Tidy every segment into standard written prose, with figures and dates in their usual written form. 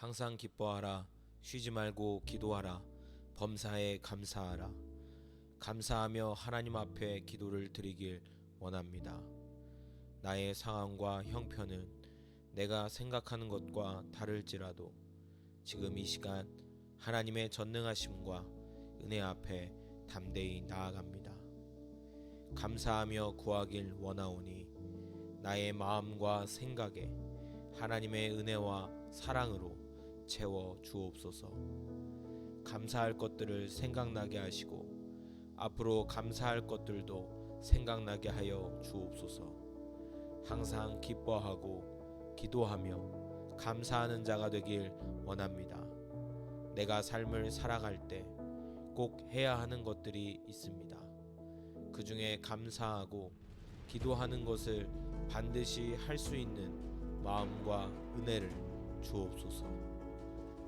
항상 기뻐하라. 쉬지 말고 기도하라. 범사에 감사하라. 감사하며 하나님 앞에 기도를 드리길 원합니다. 나의 상황과 형편은 내가 생각하는 것과 다를지라도 지금 이 시간 하나님의 전능하심과 은혜 앞에 담대히 나아갑니다. 감사하며 구하길 원하오니 나의 마음과 생각에 하나님의 은혜와 사랑으로 채워 주옵소서. 감사할 것들을 생각나게 하시고 앞으로 감사할 것들도 생각나게 하여 주옵소서. 항상 기뻐하고 기도하며 감사하는 자가 되길 원합니다. 내가 삶을 살아갈 때 꼭 해야 하는 것들이 있습니다. 그 중에 감사하고 기도하는 것을 반드시 할 수 있는 마음과 은혜를 주옵소서.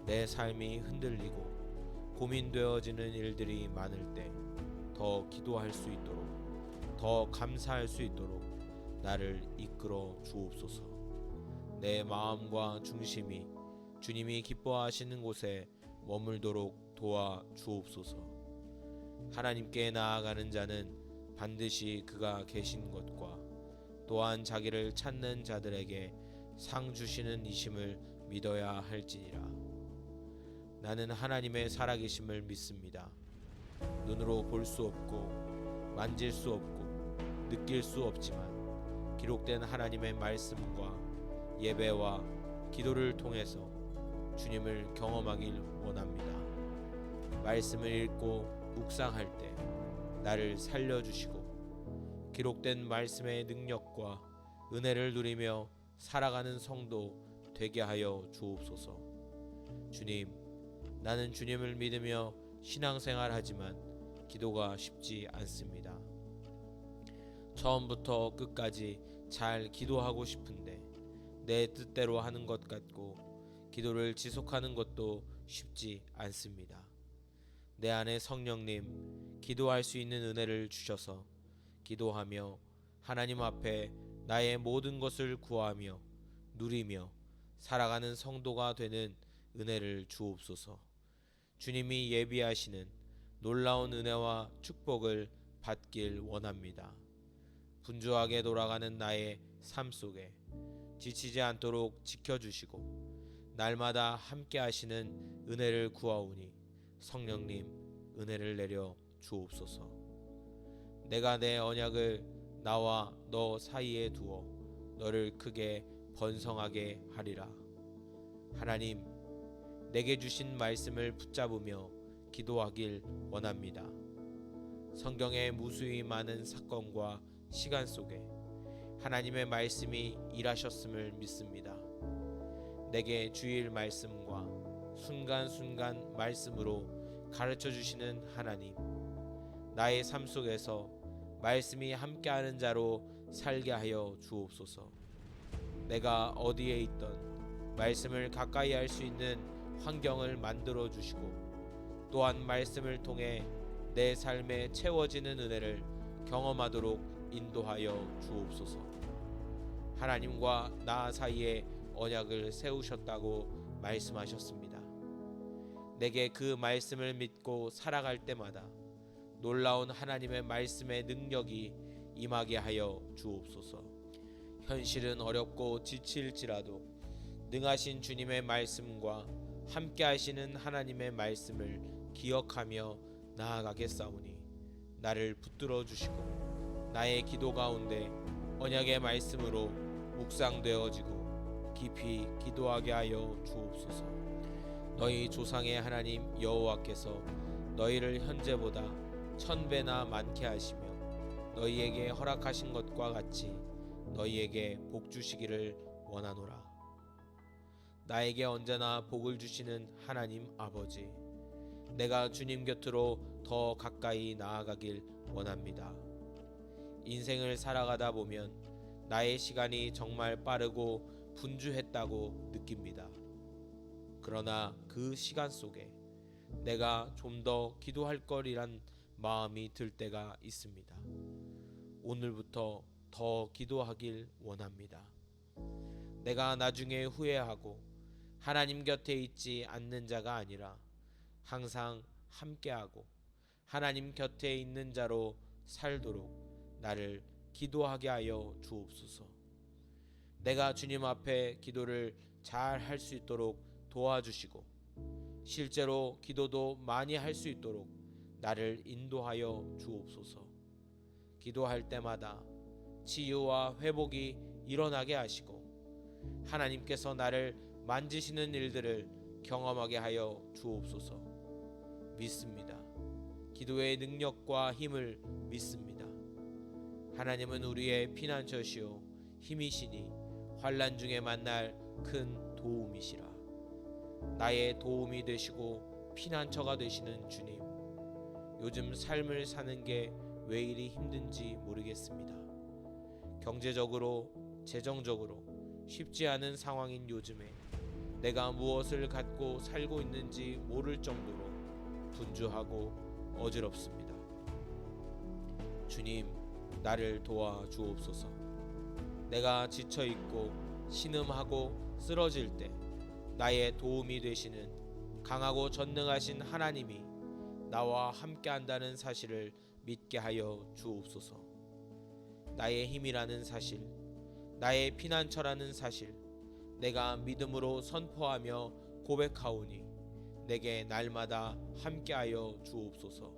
내 삶이 흔들리고 고민되어지는 일들이 많을 때 더 기도할 수 있도록, 더 감사할 수 있도록 나를 이끌어 주옵소서. 내 마음과 중심이 주님이 기뻐하시는 곳에 머물도록 도와 주옵소서. 하나님께 나아가는 자는 반드시 그가 계신 것과 또한 자기를 찾는 자들에게 상 주시는 이심을 믿어야 할지니라. 나는 하나님의 살아계심을 믿습니다. 눈으로 볼 수 없고 만질 수 없고 느낄 수 없지만 기록된 하나님의 말씀과 예배와 기도를 통해서 주님을 경험하길 원합니다. 말씀을 읽고 묵상할 때 나를 살려주시고 기록된 말씀의 능력과 은혜를 누리며 살아가는 성도 되게 하여 주옵소서. 주님, 나는 주님을 믿으며 신앙생활하지만 기도가 쉽지 않습니다. 처음부터 끝까지 잘 기도하고 싶은데 내 뜻대로 하는 것 같고 기도를 지속하는 것도 쉽지 않습니다. 내 안에 성령님, 기도할 수 있는 은혜를 주셔서 기도하며 하나님 앞에 나의 모든 것을 구하며 누리며 살아가는 성도가 되는 은혜를 주옵소서. 주님이 예비하시는 놀라운 은혜와 축복을 받길 원합니다. 분주하게 돌아가는 나의 삶 속에 지치지 않도록 지켜주시고 날마다 함께 하시는 은혜를 구하오니 성령님 은혜를 내려 주옵소서. 내가 내 언약을 나와 너 사이에 두어 너를 크게 번성하게 하리라. 하나님, 내게 주신 말씀을 붙잡으며 기도하길 원합니다. 성경의 무수히 많은 사건과 시간 속에 하나님의 말씀이 일하셨음을 믿습니다. 내게 주일 말씀과 순간순간 말씀으로 가르쳐 주시는 하나님, 나의 삶 속에서 말씀이 함께하는 자로 살게 하여 주옵소서. 내가 어디에 있던 말씀을 가까이 할 수 있는 환경을 만들어 주시고 또한 말씀을 통해 내 삶에 채워지는 은혜를 경험하도록 인도하여 주옵소서. 하나님과 나 사이에 언약을 세우셨다고 말씀하셨습니다. 내게 그 말씀을 믿고 살아갈 때마다 놀라운 하나님의 말씀의 능력이 임하게 하여 주옵소서. 현실은 어렵고 지칠지라도 능하신 주님의 말씀과 함께 하시는 하나님의 말씀을 기억하며 나아가겠사오니 나를 붙들어 주시고 나의 기도 가운데 언약의 말씀으로 묵상되어지고 깊이 기도하게 하여 주옵소서. 너희 조상의 하나님 여호와께서 너희를 현재보다 1000배나 많게 하시며 너희에게 허락하신 것과 같이 너희에게 복 주시기를 원하노라. 나에게 언제나 복을 주시는 하나님 아버지, 내가 주님 곁으로 더 가까이 나아가길 원합니다. 인생을 살아가다 보면 나의 시간이 정말 빠르고 분주했다고 느낍니다. 그러나 그 시간 속에 내가 좀 더 기도할 거리란 마음이 들 때가 있습니다. 오늘부터 더 기도하길 원합니다. 내가 나중에 후회하고 하나님 곁에 있지 않는 자가 아니라 항상 함께하고 하나님 곁에 있는 자로 살도록 나를 기도하게 하여 주옵소서. 내가 주님 앞에 기도를 잘 할 수 있도록 도와주시고 실제로 기도도 많이 할 수 있도록 나를 인도하여 주옵소서. 기도할 때마다 치유와 회복이 일어나게 하시고 하나님께서 나를 만지시는 일들을 경험하게 하여 주옵소서. 믿습니다. 기도의 능력과 힘을 믿습니다. 하나님은 우리의 피난처시요 힘이시니 환난 중에 만날 큰 도움이시라. 나의 도움이 되시고 피난처가 되시는 주님, 요즘 삶을 사는 게 왜 이리 힘든지 모르겠습니다. 경제적으로, 재정적으로 쉽지 않은 상황인 요즘에 내가 무엇을 갖고 살고 있는지 모를 정도로 분주하고 어지럽습니다. 주님, 나를 도와 주옵소서. 내가 지쳐 있고 신음하고 쓰러질 때 나의 도움이 되시는 강하고 전능하신 하나님이 나와 함께 한다는 사실을 믿게 하여 주옵소서. 나의 힘이라는 사실, 나의 피난처라는 사실, 내가 믿음으로 선포하며 고백하오니 내게 날마다 함께하여 주옵소서.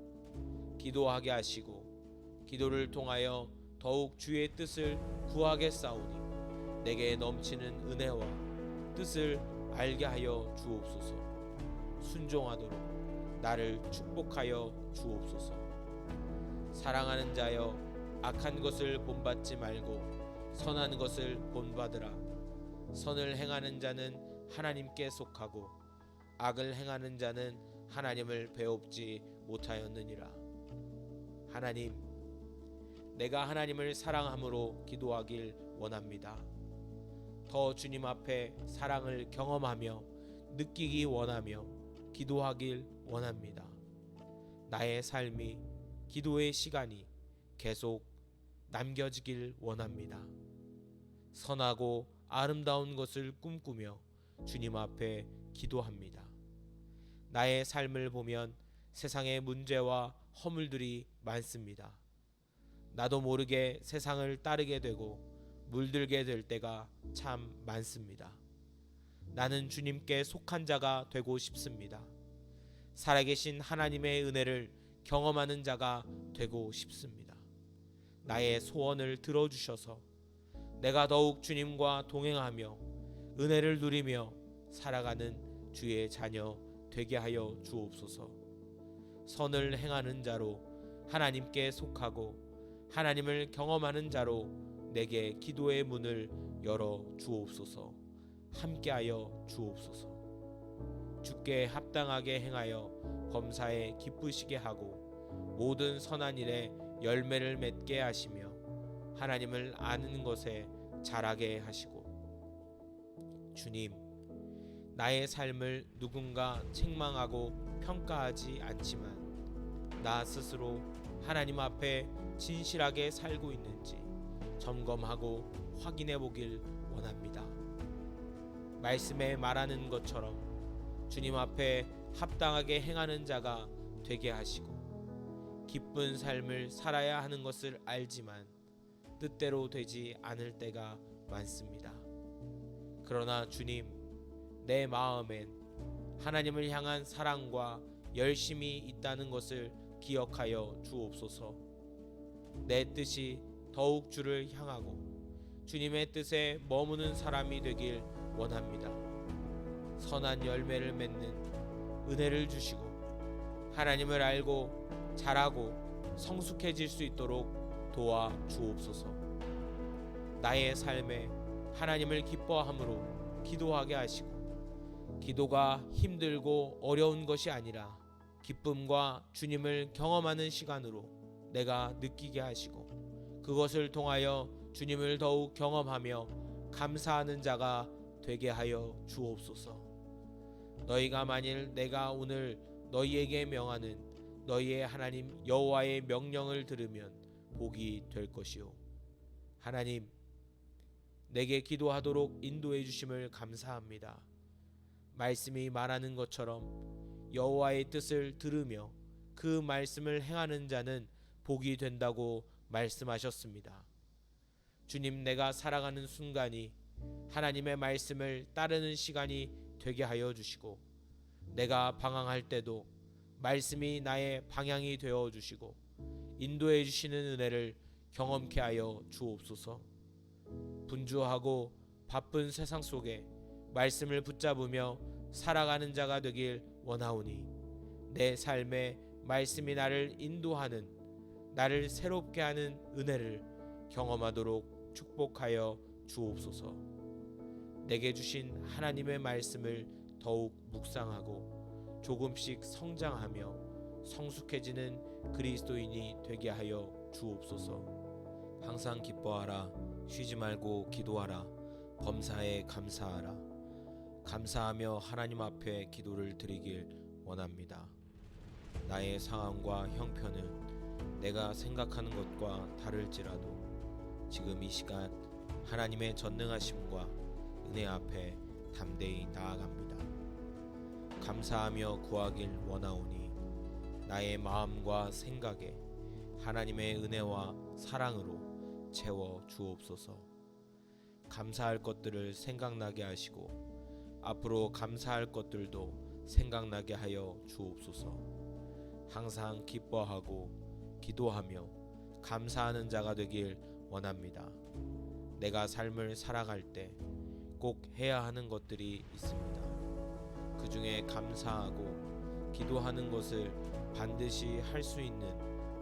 기도하게 하시고 기도를 통하여 더욱 주의 뜻을 구하겠사오니 내게 넘치는 은혜와 뜻을 알게 하여 주옵소서. 순종하도록 나를 축복하여 주옵소서. 사랑하는 자여, 악한 것을 본받지 말고 선한 것을 본받으라. 선을 행하는 자는 하나님께 속하고 악을 행하는 자는 하나님을 배웁지 못하였느니라. 하나님, 내가 하나님을 사랑함으로 기도하길 원합니다. 더 주님 앞에 사랑을 경험하며 느끼기 원하며 기도하길 원합니다. 나의 삶이 기도의 시간이 계속 남겨지길 원합니다. 선하고 아름다운 것을 꿈꾸며 주님 앞에 기도합니다. 나의 삶을 보면 세상의 문제와 허물들이 많습니다. 나도 모르게 세상을 따르게 되고 물들게 될 때가 참 많습니다. 나는 주님께 속한 자가 되고 싶습니다. 살아계신 하나님의 은혜를 경험하는 자가 되고 싶습니다. 나의 소원을 들어주셔서 내가 더욱 주님과 동행하며 은혜를 누리며 살아가는 주의 자녀 되게 하여 주옵소서. 선을 행하는 자로 하나님께 속하고 하나님을 경험하는 자로 내게 기도의 문을 열어 주옵소서. 함께하여 주옵소서. 주께 합당하게 행하여 범사에 기쁘시게 하고 모든 선한 일에 열매를 맺게 하시며 하나님을 아는 것에 자라게 하시고 주님, 나의 삶을 누군가 책망하고 평가하지 않지만 나 스스로 하나님 앞에 진실하게 살고 있는지 점검하고 확인해 보길 원합니다. 말씀에 말하는 것처럼 주님 앞에 합당하게 행하는 자가 되게 하시고 기쁜 삶을 살아야 하는 것을 알지만 뜻대로 되지 않을 때가 많습니다. 그러나 주님, 내 마음엔 하나님을 향한 사랑과 열심이 있다는 것을 기억하여 주옵소서. 내 뜻이 더욱 주를 향하고 주님의 뜻에 머무는 사람이 되길 원합니다. 선한 열매를 맺는 은혜를 주시고 하나님을 알고 자라고 성숙해질 수 있도록 도와 주옵소서. 나의 삶에 하나님을 기뻐함으로 기도하게 하시고 기도가 힘들고 어려운 것이 아니라 기쁨과 주님을 경험하는 시간으로 내가 느끼게 하시고 그것을 통하여 주님을 더욱 경험하며 감사하는 자가 되게 하여 주옵소서. 너희가 만일 내가 오늘 너희에게 명하는 너희의 하나님 여호와의 명령을 들으면 복이 될 것이요. 하나님, 내게 기도하도록 인도해 주심을 감사합니다. 말씀이 말하는 것처럼 여호와의 뜻을 들으며 그 말씀을 행하는 자는 복이 된다고 말씀하셨습니다. 주님, 내가 살아가는 순간이 하나님의 말씀을 따르는 시간이 되게 하여 주시고, 내가 방황할 때도 말씀이 나의 방향이 되어 주시고 인도해 주시는 은혜를 경험케 하여 주옵소서. 분주하고 바쁜 세상 속에 말씀을 붙잡으며 살아가는 자가 되길 원하오니, 내 삶에 말씀이 나를 인도하는, 나를 새롭게 하는 은혜를 경험하도록 축복하여 주옵소서. 내게 주신 하나님의 말씀을 더욱 묵상하고 조금씩 성장하며 성숙해지는 그리스도인이 되게 하여 주옵소서. 항상 기뻐하라. 쉬지 말고 기도하라. 범사에 감사하라. 감사하며 하나님 앞에 기도를 드리길 원합니다. 나의 상황과 형편은 내가 생각하는 것과 다를지라도 지금 이 시간 하나님의 전능하심과 은혜 앞에 담대히 나아갑니다. 감사하며 구하길 원하오니 나의 마음과 생각에 하나님의 은혜와 사랑으로 채워 주옵소서. 감사할 것들을 생각나게 하시고 앞으로 감사할 것들도 생각나게 하여 주옵소서. 항상 기뻐하고 기도하며 감사하는 자가 되길 원합니다. 내가 삶을 살아갈 때 꼭 해야 하는 것들이 있습니다. 그 중에 감사하고 기도하는 것을 반드시 할 수 있는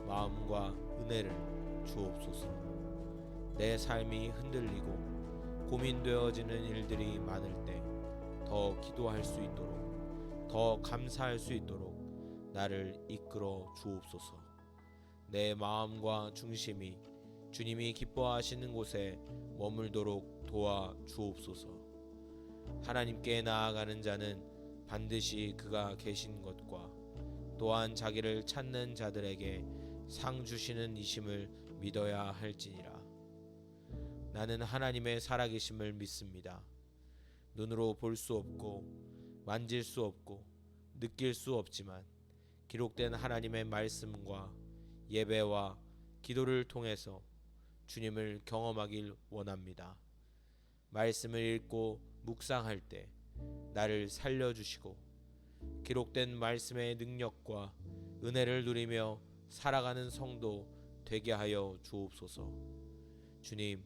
마음과 은혜를 주옵소서. 내 삶이 흔들리고 고민되어지는 일들이 많을 때 더 기도할 수 있도록, 더 감사할 수 있도록 나를 이끌어 주옵소서. 내 마음과 중심이 주님이 기뻐하시는 곳에 머물도록 도와 주옵소서. 하나님께 나아가는 자는 반드시 그가 계신 것과 또한 자기를 찾는 자들에게 상 주시는 이심을 믿어야 할지니라. 나는 하나님의 살아계심을 믿습니다. 눈으로 볼 수 없고 만질 수 없고 느낄 수 없지만 기록된 하나님의 말씀과 예배와 기도를 통해서 주님을 경험하길 원합니다. 말씀을 읽고 묵상할 때 나를 살려주시고 기록된 말씀의 능력과 은혜를 누리며 살아가는 성도 되게 하여 주옵소서. 주님,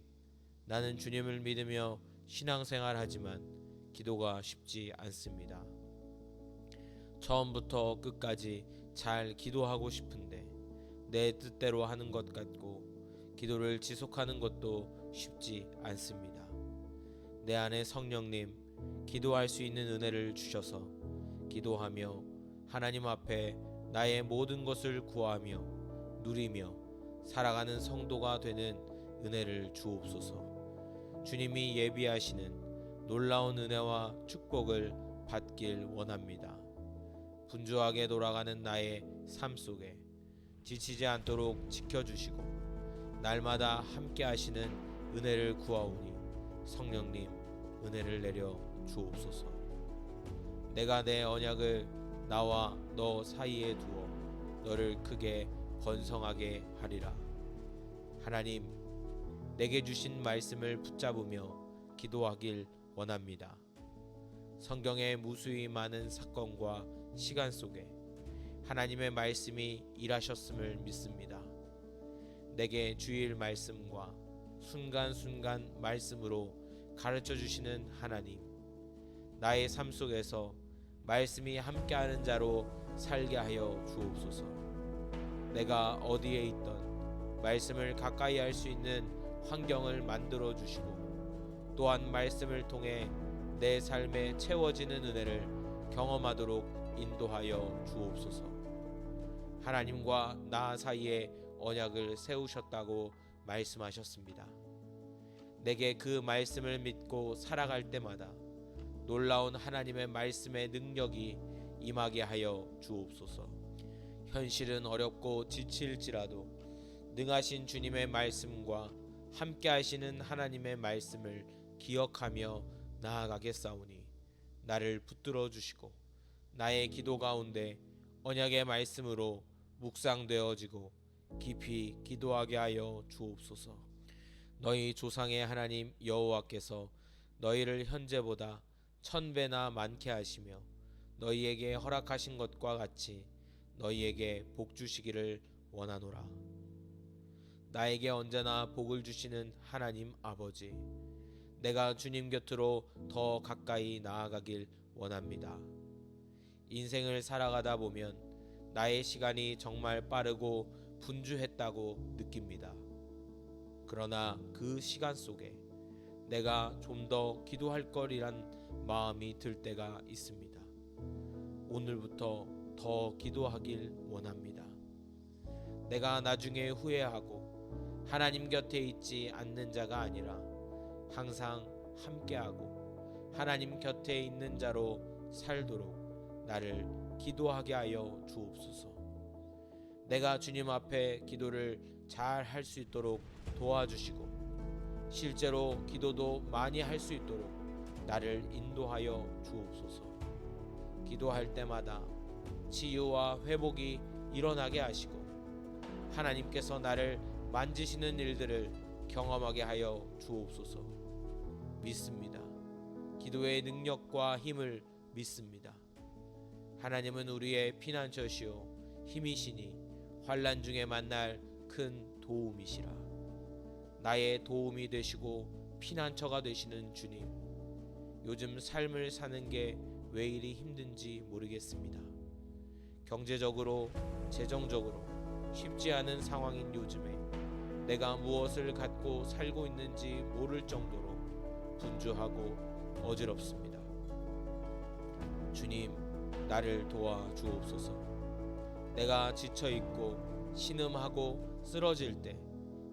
나는 주님을 믿으며 신앙생활하지만 기도가 쉽지 않습니다. 처음부터 끝까지 잘 기도하고 싶은데 내 뜻대로 하는 것 같고 기도를 지속하는 것도 쉽지 않습니다. 내 안에 성령님, 기도할 수 있는 은혜를 주셔서 기도하며 하나님 앞에 나의 모든 것을 구하며 누리며 살아가는 성도가 되는 은혜를 주옵소서. 주님이 예비하시는 놀라운 은혜와 축복을 받길 원합니다. 분주하게 돌아가는 나의 삶 속에 지치지 않도록 지켜주시고 날마다 함께 하시는 은혜를 구하오니 성령님 은혜를 내려 주옵소서. 내가 내 언약을 나와 너 사이에 두어 너를 크게 번성하게 하리라. 하나님, 내게 주신 말씀을 붙잡으며 기도하길 원합니다. 성경에 무수히 많은 사건과 시간 속에 하나님의 말씀이 일하셨음을 믿습니다. 내게 주일 말씀과 순간순간 말씀으로 가르쳐 주시는 하나님, 나의 삶 속에서 말씀이 함께하는 자로 살게 하여 주옵소서. 내가 어디에 있던 말씀을 가까이 할 수 있는 환경을 만들어 주시고 또한 말씀을 통해 내 삶에 채워지는 은혜를 경험하도록 인도하여 주옵소서. 하나님과 나 사이에 언약을 세우셨다고 말씀하셨습니다. 내게 그 말씀을 믿고 살아갈 때마다 놀라운 하나님의 말씀의 능력이 임하게 하여 주옵소서. 현실은 어렵고 지칠지라도 능하신 주님의 말씀과 함께 하시는 하나님의 말씀을 기억하며 나아가겠사오니 나를 붙들어 주시고 나의 기도 가운데 언약의 말씀으로 묵상되어지고 깊이 기도하게 하여 주옵소서. 너희 조상의 하나님 여호와께서 너희를 현재보다 1000배나 많게 하시며 너희에게 허락하신 것과 같이 너희에게 복 주시기를 원하노라. 나에게 언제나 복을 주시는 하나님 아버지, 내가 주님 곁으로 더 가까이 나아가길 원합니다. 인생을 살아가다 보면 나의 시간이 정말 빠르고 분주했다고 느낍니다. 그러나 그 시간 속에 내가 좀 더 기도할 거리란 마음이 들 때가 있습니다. 오늘부터 더 기도하길 원합니다. 내가 나중에 후회하고 하나님 곁에 있지 않는 자가 아니라 항상 함께하고 하나님 곁에 있는 자로 살도록 나를 기도하게 하여 주옵소서. 내가 주님 앞에 기도를 잘 할 수 있도록 도와주시고 실제로 기도도 많이 할 수 있도록 나를 인도하여 주옵소서. 기도할 때마다 치유와 회복이 일어나게 하시고 하나님께서 나를 만지시는 일들을 경험하게 하여 주옵소서. 믿습니다. 기도의 능력과 힘을 믿습니다. 하나님은 우리의 피난처시오 힘이시니 환난 중에 만날 큰 도움이시라. 나의 도움이 되시고 피난처가 되시는 주님, 요즘 삶을 사는 게 왜 이리 힘든지 모르겠습니다. 경제적으로, 재정적으로 쉽지 않은 상황인 요즘에 내가 무엇을 갖고 살고 있는지 모를 정도로 분주하고 어지럽습니다. 주님, 나를 도와 주옵소서. 내가 지쳐 있고 신음하고 쓰러질 때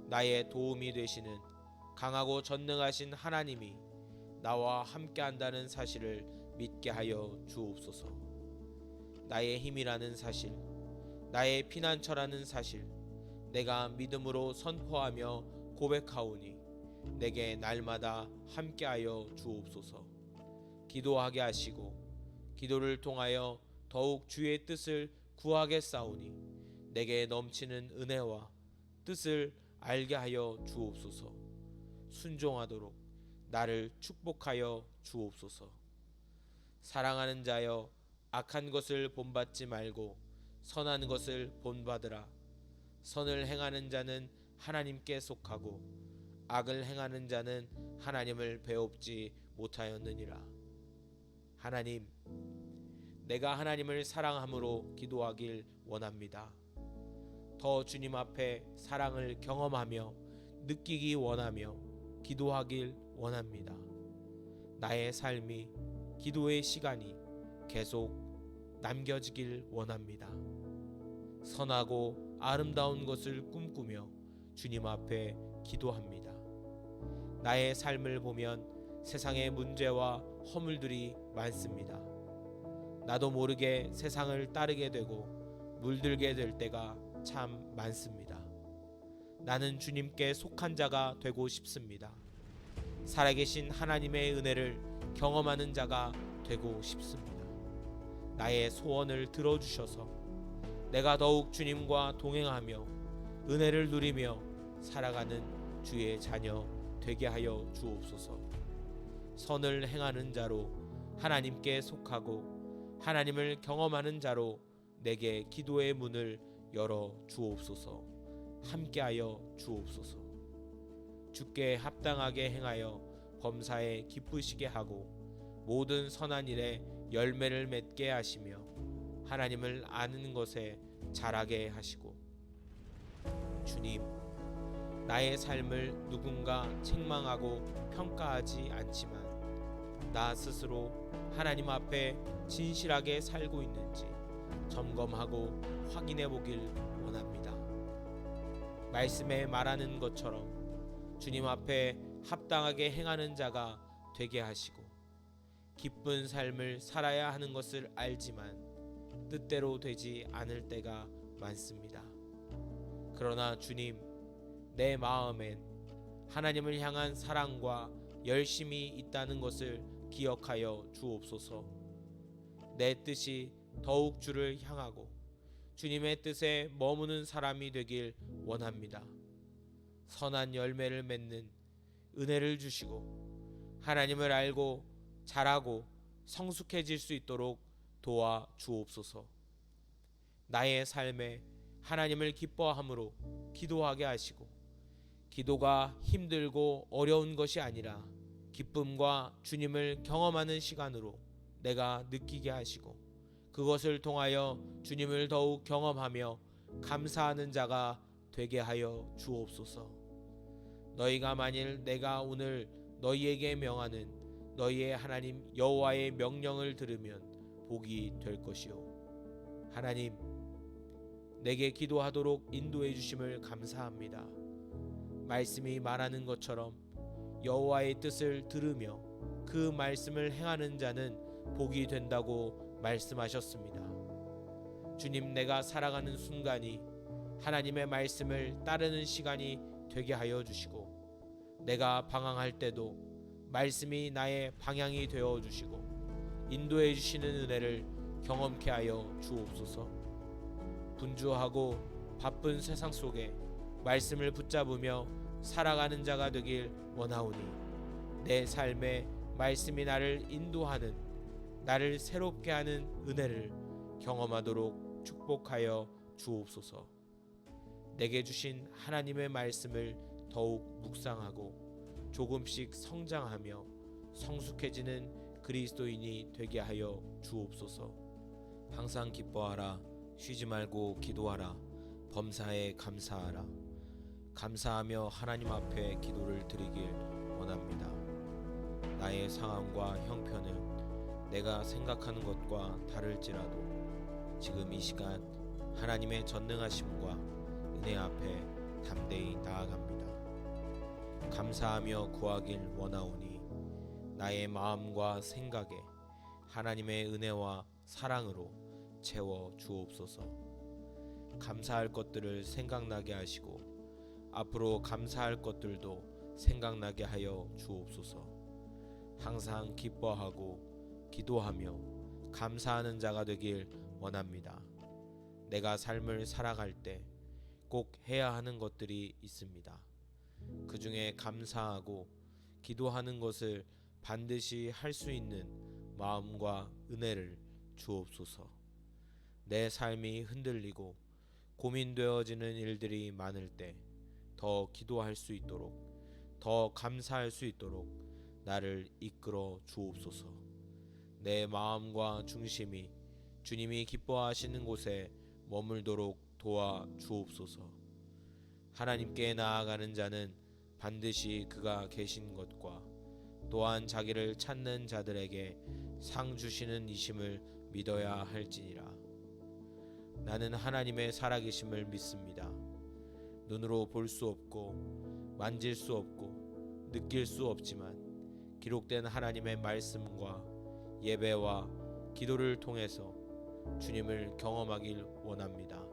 나의 도움이 되시는 강하고 전능하신 하나님이 나와 함께 한다는 사실을 믿게 하여 주옵소서. 나의 힘이라는 사실, 나의 피난처라는 사실, 내가 믿음으로 선포하며 고백하오니 내게 날마다 함께하여 주옵소서. 기도하게 하시고 기도를 통하여 더욱 주의 뜻을 구하겠사오니 내게 넘치는 은혜와 뜻을 알게 하여 주옵소서. 순종하도록 나를 축복하여 주옵소서. 사랑하는 자여, 악한 것을 본받지 말고 선한 것을 본받으라. 선을 행하는 자는 하나님께 속하고 악을 행하는 자는 하나님을 배웁지 못하였느니라. 하나님, 내가 하나님을 사랑함으로 기도하길 원합니다. 더 주님 앞에 사랑을 경험하며 느끼기 원하며 기도하길 원합니다. 나의 삶이 기도의 시간이 계속 남겨지길 원합니다. 선하고 아름다운 것을 꿈꾸며 주님 앞에 기도합니다. 나의 삶을 보면 세상의 문제와 허물들이 많습니다. 나도 모르게 세상을 따르게 되고 물들게 될 때가 참 많습니다. 나는 주님께 속한 자가 되고 싶습니다. 살아계신 하나님의 은혜를 경험하는 자가 되고 싶습니다. 나의 소원을 들어주셔서 내가 더욱 주님과 동행하며 은혜를 누리며 살아가는 주의 자녀 되게 하여 주옵소서. 선을 행하는 자로 하나님께 속하고 하나님을 경험하는 자로 내게 기도의 문을 열어 주옵소서. 함께하여 주옵소서. 주께 합당하게 행하여 범사에 기쁘시게 하고 모든 선한 일에 열매를 맺게 하시며 하나님을 아는 것에 자라게 하시고, 주님, 나의 삶을 누군가 책망하고 평가하지 않지만 나 스스로 하나님 앞에 진실하게 살고 있는지 점검하고 확인해 보길 원합니다. 말씀에 말하는 것처럼 주님 앞에 합당하게 행하는 자가 되게 하시고 기쁜 삶을 살아야 하는 것을 알지만 뜻대로 되지 않을 때가 많습니다. 그러나 주님, 내 마음엔 하나님을 향한 사랑과 열심이 있다는 것을 기억하여 주옵소서. 내 뜻이 더욱 주를 향하고 주님의 뜻에 머무는 사람이 되길 원합니다. 선한 열매를 맺는 은혜를 주시고 하나님을 알고 자라고 성숙해질 수 있도록 도와 주옵소서. 나의 삶에 하나님을 기뻐함으로 기도하게 하시고, 기도가 힘들고 어려운 것이 아니라 기쁨과 주님을 경험하는 시간으로 내가 느끼게 하시고, 그것을 통하여 주님을 더욱 경험하며 감사하는 자가 되게 하여 주옵소서. 너희가 만일 내가 오늘 너희에게 명하는 너희의 하나님 여호와의 명령을 들으면 복이 될 것이요. 하나님, 내게 기도하도록 인도해 주심을 감사합니다. 말씀이 말하는 것처럼 여호와의 뜻을 들으며 그 말씀을 행하는 자는 복이 된다고 말씀하셨습니다. 주님, 내가 살아가는 순간이 하나님의 말씀을 따르는 시간이 되게 하여 주시고, 내가 방황할 때도 말씀이 나의 방향이 되어 주시고 인도해 주시는 은혜를 경험케 하여 주옵소서. 분주하고 바쁜 세상 속에 말씀을 붙잡으며 살아가는 자가 되길 원하오니, 내 삶에 말씀이 나를 인도하는, 나를 새롭게 하는 은혜를 경험하도록 축복하여 주옵소서. 내게 주신 하나님의 말씀을 더욱 묵상하고 조금씩 성장하며 성숙해지는 그리스도인이 되게 하여 주옵소서. 항상 기뻐하라. 쉬지 말고 기도하라. 범사에 감사하라. 감사하며 하나님 앞에 기도를 드리길 원합니다. 나의 상황과 형편은 내가 생각하는 것과 다를지라도 지금 이 시간 하나님의 전능하심과 은혜 앞에 담대히 나아갑니다. 감사하며 구하길 원하오니 나의 마음과 생각에 하나님의 은혜와 사랑으로 채워 주옵소서. 감사할 것들을 생각나게 하시고 앞으로 감사할 것들도 생각나게 하여 주옵소서. 항상 기뻐하고 기도하며 감사하는 자가 되길 원합니다. 내가 삶을 살아갈 때 꼭 해야 하는 것들이 있습니다. 그 중에 감사하고 기도하는 것을 반드시 할 수 있는 마음과 은혜를 주옵소서. 내 삶이 흔들리고 고민되어지는 일들이 많을 때 더 기도할 수 있도록, 더 감사할 수 있도록 나를 이끌어 주옵소서. 내 마음과 중심이 주님이 기뻐하시는 곳에 머물도록 도와 주옵소서. 하나님께 나아가는 자는 반드시 그가 계신 것과 또한 자기를 찾는 자들에게 상 주시는 이심을 믿어야 할지니라. 나는 하나님의 살아계심을 믿습니다. 눈으로 볼 수 없고 만질 수 없고 느낄 수 없지만 기록된 하나님의 말씀과 예배와 기도를 통해서 주님을 경험하길 원합니다.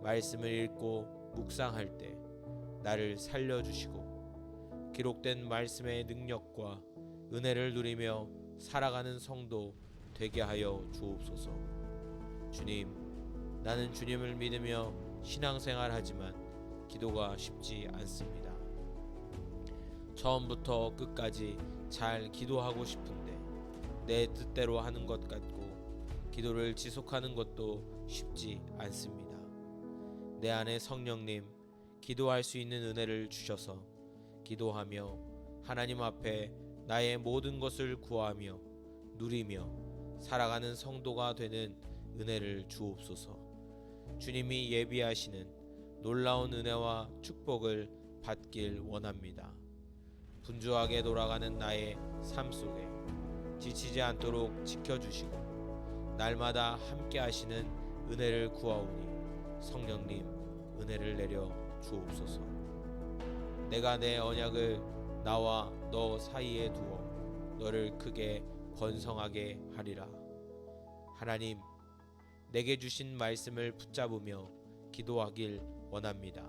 말씀을 읽고 묵상할 때 나를 살려주시고 기록된 말씀의 능력과 은혜를 누리며 살아가는 성도 되게 하여 주옵소서. 주님, 나는 주님을 믿으며 신앙생활하지만 기도가 쉽지 않습니다. 처음부터 끝까지 잘 기도하고 싶은데 내 뜻대로 하는 것 같고 기도를 지속하는 것도 쉽지 않습니다. 내 안에 성령님, 기도할 수 있는 은혜를 주셔서 기도하며 하나님 앞에 나의 모든 것을 구하며 누리며 살아가는 성도가 되는 은혜를 주옵소서. 주님이 예비하시는 놀라운 은혜와 축복을 받길 원합니다. 분주하게 돌아가는 나의 삶 속에 지치지 않도록 지켜주시고 날마다 함께 하시는 은혜를 구하오니 성령님 은혜를 내려 주옵소서. 내가 내 언약을 나와 너 사이에 두어 너를 크게 번성하게 하리라. 하나님, 내게 주신 말씀을 붙잡으며 기도하길 원합니다.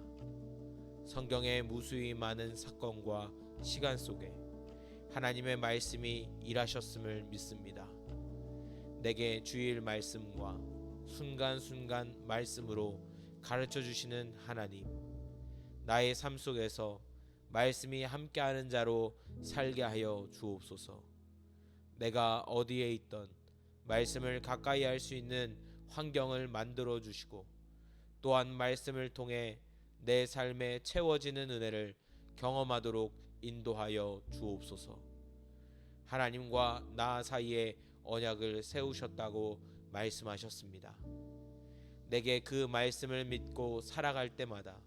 성경에 무수히 많은 사건과 시간 속에 하나님의 말씀이 일하셨음을 믿습니다. 내게 주일 말씀과 순간순간 말씀으로 가르쳐 주시는 하나님, 나의 삶 속에서 말씀이 함께하는 자로 살게 하여 주옵소서. 내가 어디에 있던 말씀을 가까이 할 수 있는 환경을 만들어 주시고, 또한 말씀을 통해 내 삶에 채워지는 은혜를 경험하도록 인도하여 주옵소서. 하나님과 나 사이에 언약을 세우셨다고 말씀하셨습니다. 내게 그 말씀을 믿고 살아갈 때마다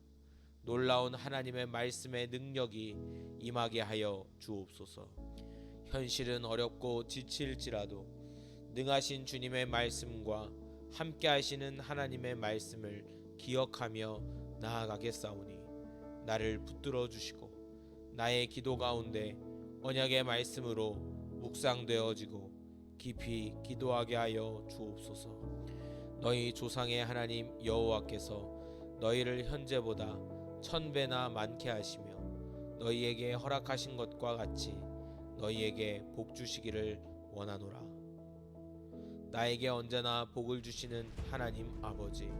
놀라운 하나님의 말씀의 능력이 임하게 하여 주옵소서. 현실은 어렵고 지칠지라도 능하신 주님의 말씀과 함께 하시는 하나님의 말씀을 기억하며 나아가겠사오니 나를 붙들어 주시고 나의 기도 가운데 언약의 말씀으로 묵상되어지고 깊이 기도하게 하여 주옵소서. 너희 조상의 하나님 여호와께서 너희를 현재보다 1000배나 많게 하시며 너희에게 허락하신 것과 같이 너희에게 복 주시기를 원하노라. 나에게 언제나 복을 주시는 하나님 아버지,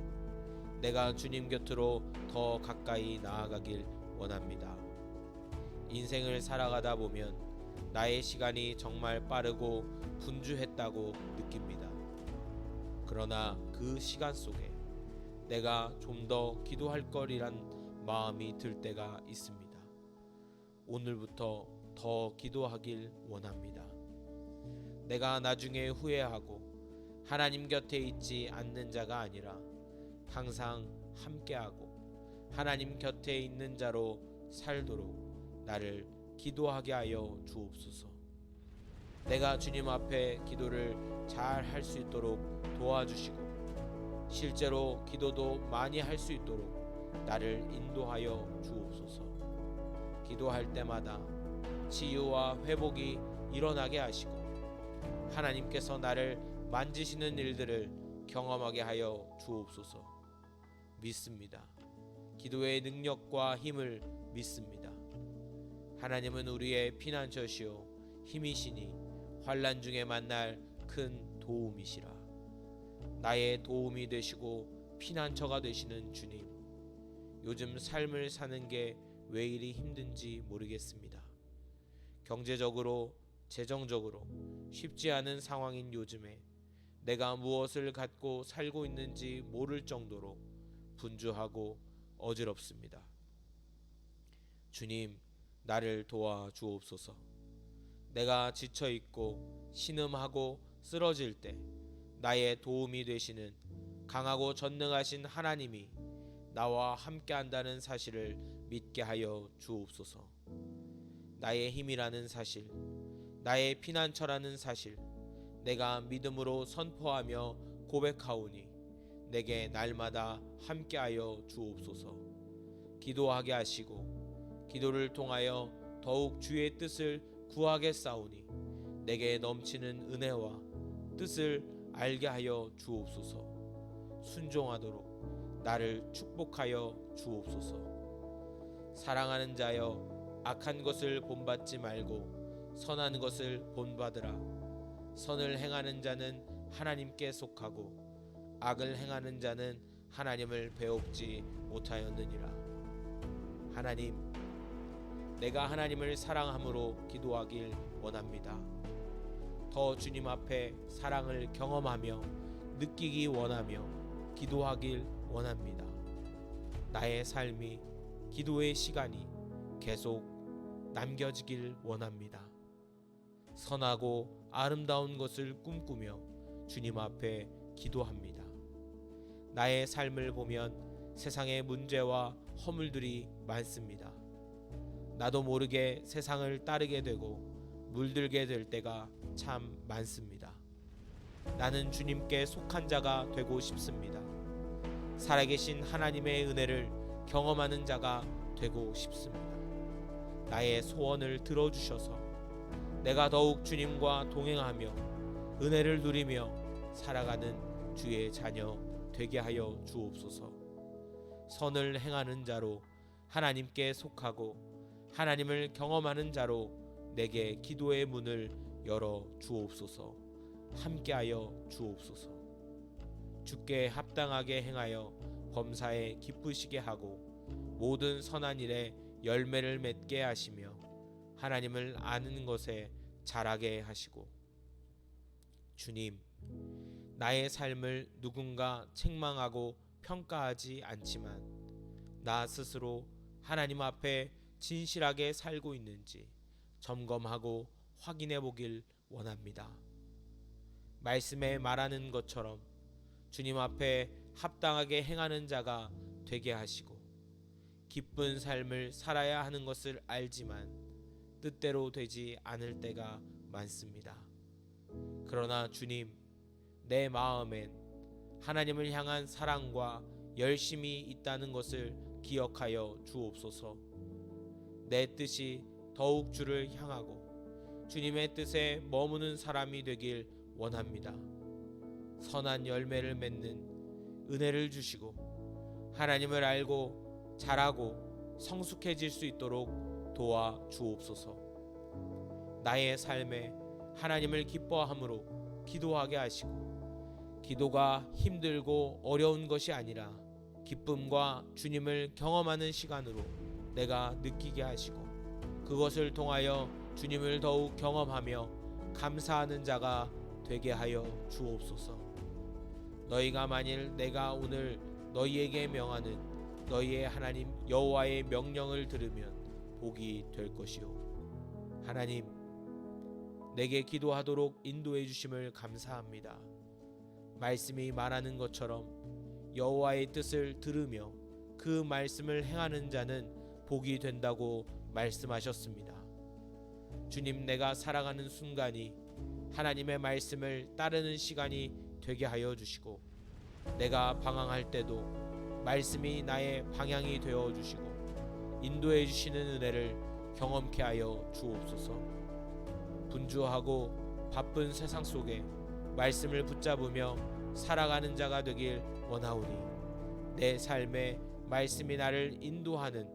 내가 주님 곁으로 더 가까이 나아가길 원합니다. 인생을 살아가다 보면 나의 시간이 정말 빠르고 분주했다고 느낍니다. 그러나 그 시간 속에 내가 좀 더 기도할 거리란 마음이 들 때가 있습니다. 오늘부터 더 기도하길 원합니다. 내가 나중에 후회하고 하나님 곁에 있지 않는 자가 아니라 항상 함께하고 하나님 곁에 있는 자로 살도록 나를 기도하게 하여 주옵소서. 내가 주님 앞에 기도를 잘 할 수 있도록 도와주시고 실제로 기도도 많이 할 수 있도록 나를 인도하여 주옵소서. 기도할 때마다 치유와 회복이 일어나게 하시고 하나님께서 나를 만지시는 일들을 경험하게 하여 주옵소서. 믿습니다. 기도의 능력과 힘을 믿습니다. 하나님은 우리의 피난처시요 힘이시니 환난 중에 만날 큰 도움이시라. 나의 도움이 되시고 피난처가 되시는 주님, 요즘 삶을 사는 게 왜 이리 힘든지 모르겠습니다. 경제적으로, 재정적으로 쉽지 않은 상황인 요즘에 내가 무엇을 갖고 살고 있는지 모를 정도로 분주하고 어지럽습니다. 주님, 나를 도와 주옵소서. 내가 지쳐 있고 신음하고 쓰러질 때 나의 도움이 되시는 강하고 전능하신 하나님이 나와 함께 한다는 사실을 믿게 하여 주옵소서. 나의 힘이라는 사실, 나의 피난처라는 사실, 내가 믿음으로 선포하며 고백하오니 내게 날마다 함께하여 주옵소서. 기도하게 하시고 기도를 통하여 더욱 주의 뜻을 구하겠사오니 내게 넘치는 은혜와 뜻을 알게 하여 주옵소서. 순종하도록 나를 축복하여 주옵소서. 사랑하는 자여, 악한 것을 본받지 말고 선한 것을 본받으라. 선을 행하는 자는 하나님께 속하고 악을 행하는 자는 하나님을 배웁지 못하였느니라. 하나님, 내가 하나님을 사랑함으로 기도하길 원합니다. 더 주님 앞에 사랑을 경험하며 느끼기 원하며 기도하길 원합니다. 나의 삶이 기도의 시간이 계속 남겨지길 원합니다. 선하고 아름다운 것을 꿈꾸며 주님 앞에 기도합니다. 나의 삶을 보면 세상의 문제와 허물들이 많습니다. 나도 모르게 세상을 따르게 되고 물들게 될 때가 참 많습니다. 나는 주님께 속한 자가 되고 싶습니다. 살아계신 하나님의 은혜를 경험하는 자가 되고 싶습니다. 나의 소원을 들어주셔서 내가 더욱 주님과 동행하며 은혜를 누리며 살아가는 주의 자녀 되게 하여 주옵소서. 선을 행하는 자로 하나님께 속하고 하나님을 경험하는 자로 내게 기도의 문을 열어 주옵소서. 함께하여 주옵소서. 주께 합당하게 행하여 범사에 기쁘시게 하고 모든 선한 일에 열매를 맺게 하시며 하나님을 아는 것에 자라게 하시고. 주님, 나의 삶을 누군가 책망하고 평가하지 않지만 나 스스로 하나님 앞에 진실하게 살고 있는지 점검하고 확인해 보길 원합니다. 말씀에 말하는 것처럼 주님 앞에 합당하게 행하는 자가 되게 하시고 기쁜 삶을 살아야 하는 것을 알지만 뜻대로 되지 않을 때가 많습니다. 그러나 주님, 내 마음엔 하나님을 향한 사랑과 열심이 있다는 것을 기억하여 주옵소서. 내 뜻이 더욱 주를 향하고 주님의 뜻에 머무는 사람이 되길 원합니다. 선한 열매를 맺는 은혜를 주시고 하나님을 알고 자라고 성숙해질 수 있도록 도와 주옵소서. 나의 삶에 하나님을 기뻐함으로 기도하게 하시고 기도가 힘들고 어려운 것이 아니라 기쁨과 주님을 경험하는 시간으로 내가 느끼게 하시고 그것을 통하여 주님을 더욱 경험하며 감사하는 자가 되게 하여 주옵소서. 너희가 만일 내가 오늘 너희에게 명하는 너희의 하나님 여호와의 명령을 들으면 복이 될 것이요. 하나님, 내게 기도하도록 인도해 주심을 감사합니다. 말씀이 말하는 것처럼 여호와의 뜻을 들으며 그 말씀을 행하는 자는 복이 된다고 말씀하셨습니다. 주님, 내가 살아가는 순간이 하나님의 말씀을 따르는 시간이 되게 하여 주시고 내가 방황할 때도 말씀이 나의 방향이 되어 주시고 인도해 주시는 은혜를 경험케 하여 주옵소서. 분주하고 바쁜 세상 속에 말씀을 붙잡으며 살아가는 자가 되길 원하오니 내 삶에 말씀이 나를 인도하는,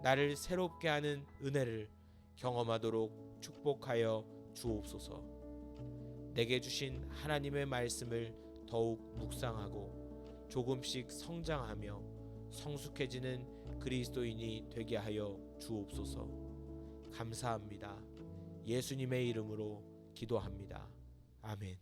나를 새롭게 하는 은혜를 경험하도록 축복하여 주옵소서. 내게 주신 하나님의 말씀을 더욱 묵상하고 조금씩 성장하며 성숙해지는 그리스도인이 되게 하여 주옵소서. 감사합니다. 예수님의 이름으로 기도합니다. 아멘.